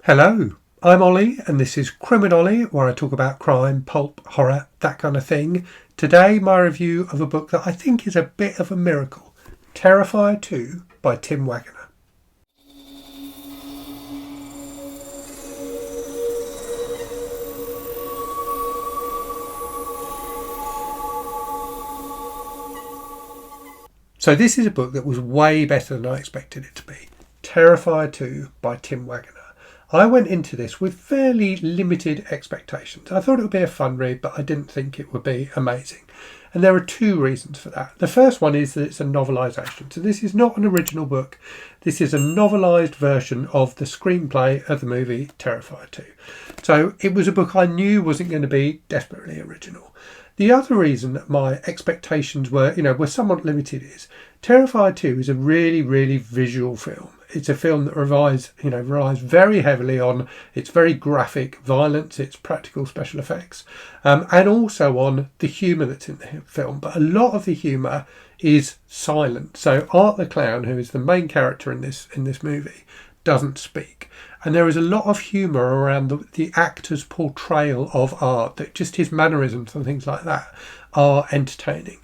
Hello, I'm Ollie and this is CriminOlly, where I talk about crime, pulp, horror, that kind of thing. Today my review of a book that I think is a bit of a miracle, Terrifier 2 by Tim Waggoner. So this is a book that was way better than I expected it to be. Terrifier 2 by Tim Waggoner. I went into this with fairly limited expectations. I thought it would be a fun read, but I didn't think it would be amazing. And there are two reasons for that. The first one is that it's a novelisation. So this is not an original book. This is a novelised version of the screenplay of the movie Terrifier 2. So it was a book I knew wasn't going to be desperately original. The other reason that my expectations were somewhat limited is Terrifier 2 is a really, really visual film. It's a film that relies very heavily on its very graphic violence, its practical special effects, and also on the humour that's in the film. But a lot of the humour is silent. So Art the Clown, who is the main character in this movie, doesn't speak. And there is a lot of humour around the actor's portrayal of Art, that just his mannerisms and things like that are entertaining.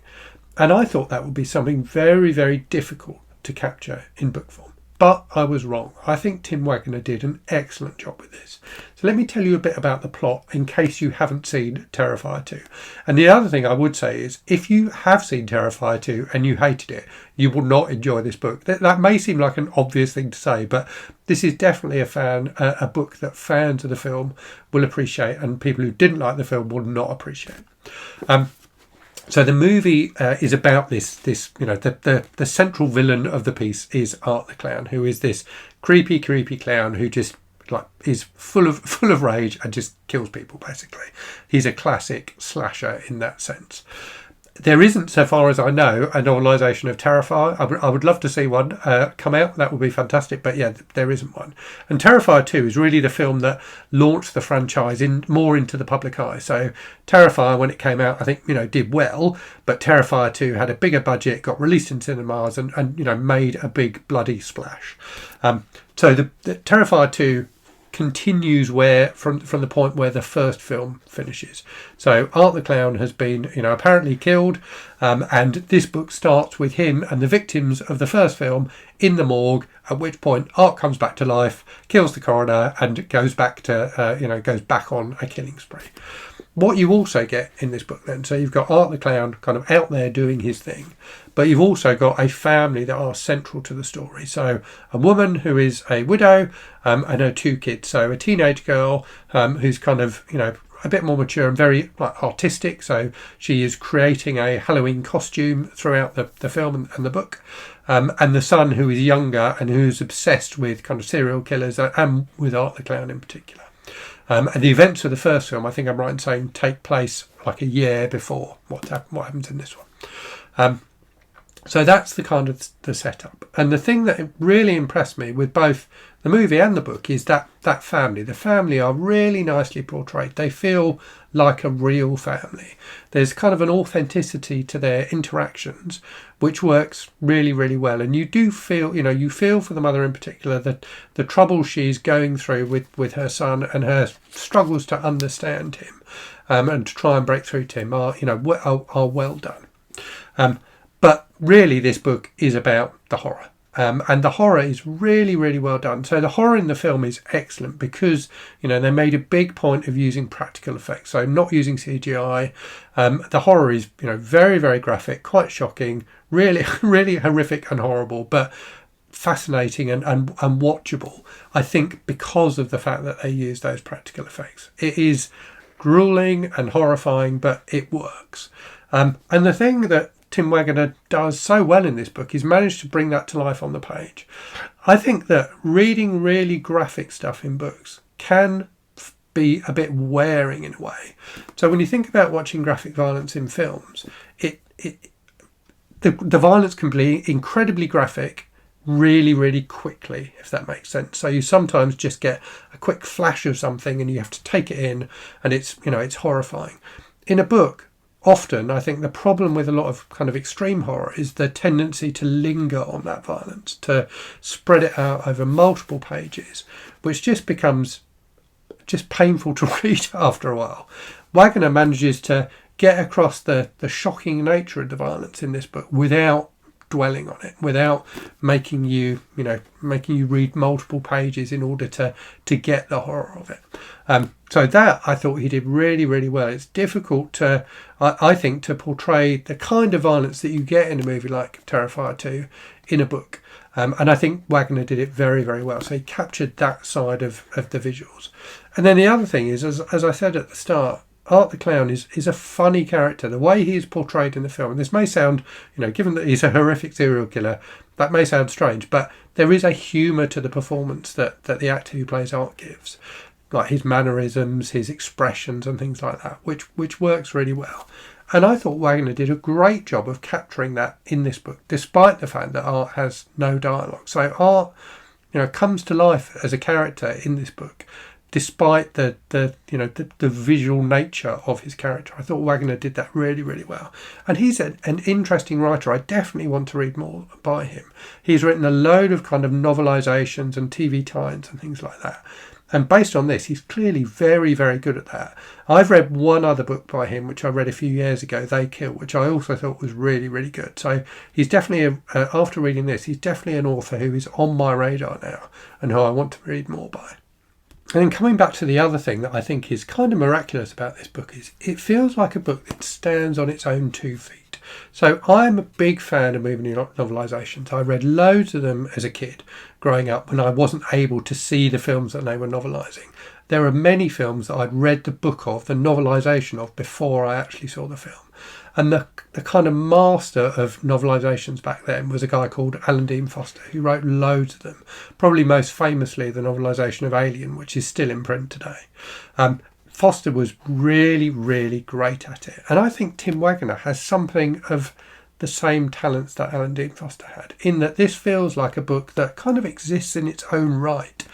And I thought that would be something very, very difficult to capture in book form. But I was wrong. I think Tim Waggoner did an excellent job with this. So let me tell you a bit about the plot in case you haven't seen Terrifier 2. And the other thing I would say is if you have seen Terrifier 2 and you hated it, you will not enjoy this book. That may seem like an obvious thing to say, but this is definitely a book that fans of the film will appreciate and people who didn't like the film will not appreciate. So the movie is about the central villain of the piece is Art the Clown, who is this creepy clown who just is full of rage and just kills people basically. He's a classic slasher in that sense. There isn't, so far as I know, a novelisation of Terrifier. I would love to see one come out. That would be fantastic. But yeah, there isn't one. And Terrifier 2 is really the film that launched the franchise more into the public eye. So Terrifier, when it came out, I think, did well. But Terrifier 2 had a bigger budget, got released in cinemas and made a big bloody splash. So the Terrifier 2 continues from the point where the first film finishes. So Art the Clown has been apparently killed, and this book starts with him and the victims of the first film in the morgue, at which point Art comes back to life, kills the coroner, and goes back on a killing spree. What you also get in this book then, so you've got Art the Clown kind of out there doing his thing, but you've also got a family that are central to the story. So a woman who is a widow and her two kids. So a teenage girl who's kind of, a bit more mature and very artistic. So she is creating a Halloween costume throughout the film and the book. And the son who is younger and who's obsessed with kind of serial killers and with Art the Clown in particular. And the events of the first film, I think I'm right in saying, take place like a year before what happens in this one. So that's the kind of the setup. And the thing that really impressed me with both the movie and the book is that family. The family are really nicely portrayed. They feel like a real family. There's kind of an authenticity to their interactions, which works really, really well. And you do feel, you feel for the mother in particular that the trouble she's going through with her son and her struggles to understand him and to try and break through to him are well done. But really, this book is about the horror. And the horror is really, really well done. So the horror in the film is excellent because, they made a big point of using practical effects. So not using CGI. The horror is, very, very graphic, quite shocking, really, really horrific and horrible, but fascinating and watchable, I think, because of the fact that they use those practical effects. It is grueling and horrifying, but it works. And the thing that Tim Waggoner does so well in this book is managed to bring that to life on the page. I think that reading really graphic stuff in books can be a bit wearing in a way. So when you think about watching graphic violence in films, the violence can be incredibly graphic really, really quickly, if that makes sense. So you sometimes just get a quick flash of something and you have to take it in and it's horrifying. In a book, often I think the problem with a lot of kind of extreme horror is the tendency to linger on that violence, to spread it out over multiple pages, which just becomes just painful to read after a while. Waggoner manages to get across the shocking nature of the violence in this book without dwelling on it, without making you read multiple pages in order to get the horror of it. So that I thought he did really, really well. It's difficult to, I think, to portray the kind of violence that you get in a movie like Terrifier 2 in a book. And I think Waggoner did it very, very well. So he captured that side of the visuals. And then the other thing is, as I said at the start, Art the Clown is a funny character. The way he is portrayed in the film, and this may sound, given that he's a horrific serial killer, that may sound strange, but there is a humour to the performance that the actor who plays Art gives. Like his mannerisms, his expressions and things like that, which works really well. And I thought Waggoner did a great job of capturing that in this book, despite the fact that Art has no dialogue. So Art, comes to life as a character in this book, despite the visual nature of his character. I thought Waggoner did that really, really well. And he's an interesting writer. I definitely want to read more by him. He's written a load of kind of novelisations and TV tie-ins and things like that. And based on this, he's clearly very, very good at that. I've read one other book by him, which I read a few years ago, They Kill, which I also thought was really, really good. So he's definitely, after reading this, he's definitely an author who is on my radar now and who I want to read more by. And then coming back to the other thing that I think is kind of miraculous about this book is it feels like a book that stands on its own 2 feet. So I'm a big fan of movie novelisations. I read loads of them as a kid growing up when I wasn't able to see the films that they were novelising. There are many films that I'd read the book of, the novelisation of, before I actually saw the film. And the kind of master of novelisations back then was a guy called Alan Dean Foster, who wrote loads of them, probably most famously the novelisation of Alien, which is still in print today. Foster was really, really great at it. And I think Tim Waggoner has something of the same talents that Alan Dean Foster had, in that this feels like a book that kind of exists in its own right.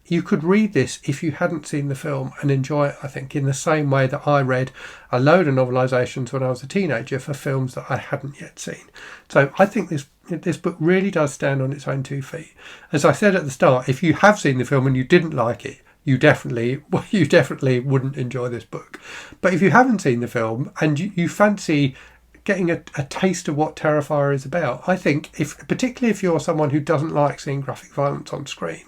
You could read this if you hadn't seen the film and enjoy it, I think, in the same way that I read a load of novelisations when I was a teenager for films that I hadn't yet seen. So I think this book really does stand on its own 2 feet. As I said at the start, if you have seen the film and you didn't like it, you definitely wouldn't enjoy this book. But if you haven't seen the film and you fancy getting a taste of what Terrifier is about, I think, particularly if you're someone who doesn't like seeing graphic violence on screen,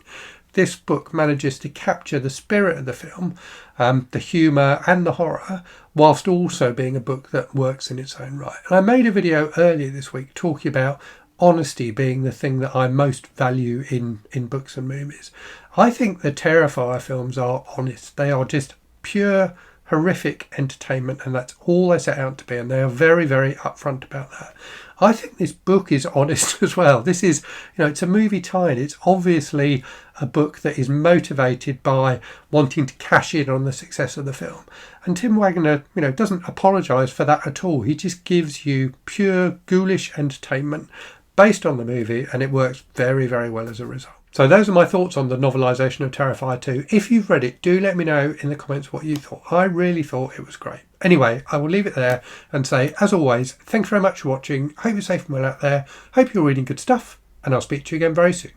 this book manages to capture the spirit of the film, the humour and the horror, whilst also being a book that works in its own right. And I made a video earlier this week talking about honesty being the thing that I most value in books and movies. I think the Terrifier films are honest. They are just pure horrific entertainment, and that's all they set out to be, and they are very, very upfront about that. I think this book is honest as well. This is, it's a movie tie-in. It's obviously a book that is motivated by wanting to cash in on the success of the film. And Tim Waggoner, doesn't apologise for that at all. He just gives you pure ghoulish entertainment based on the movie, and it works very, very well as a result. So those are my thoughts on the novelisation of Terrifier 2. If you've read it, do let me know in the comments what you thought. I really thought it was great. Anyway, I will leave it there and say, as always, thanks very much for watching. Hope you're safe and well out there. Hope you're reading good stuff, and I'll speak to you again very soon.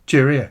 Cheerio.